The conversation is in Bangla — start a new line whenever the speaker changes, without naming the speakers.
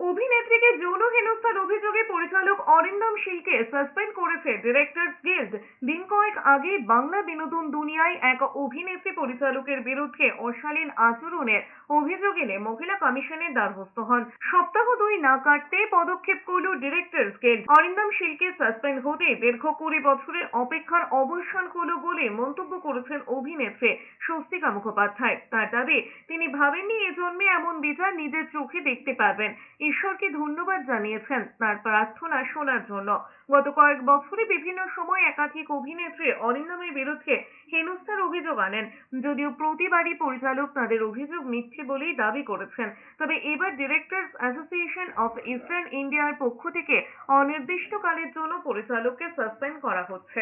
অভিনেত্রীকে যৌন হেনস্থার অভিযোগে পরিচালক অরিন্দম শীলকে সাসপেন্ড করেছে ডিরেক্টরস গিল্ড। দিন কয়েক আগে বাংলা বিনোদন দুনিয়ায় এক অভিনেত্রী পরিচালকের বিরুদ্ধে অশালীন আচরণের অভিযোগ এনে মহিলা কমিশনের দ্বারস্থ হন। সপ্তাহ 2 না কাটতে পদক্ষেপ করল ডিরেক্টরস গিল্ড। অরিন্দম শীলকে সাসপেন্ড হতে দীর্ঘ 20 বছরের অপেক্ষার অবসান হলো বলে মন্তব্য করেছেন অভিনেত্রী স্বস্তিকা মুখোপাধ্যায়। তার দাবি, তিনি ভাবেননি এ জন্মে এমন বিচার নিজের চোখে দেখতে পারবেন। ঈশ্বরকে ধন্যবাদ জানিয়েছেন তার প্রার্থনা শোনার জন্য। গত কয়েক বছরে বিভিন্ন সময় একাধিক অভিনেত্রী অরিন্দমের বিরুদ্ধে হেনস্থার অভিযোগ আনেন, যদিও প্রতিবারই পরিচালক তাদের অভিযোগ মিথ্যে বলেই দাবি করেছেন। তবে এবার ডিরেক্টরস অ্যাসোসিয়েশন অফ ইস্টার্ন ইন্ডিয়ার পক্ষ থেকে অনির্দিষ্টকালের জন্য পরিচালককে সাসপেন্ড করা হচ্ছে।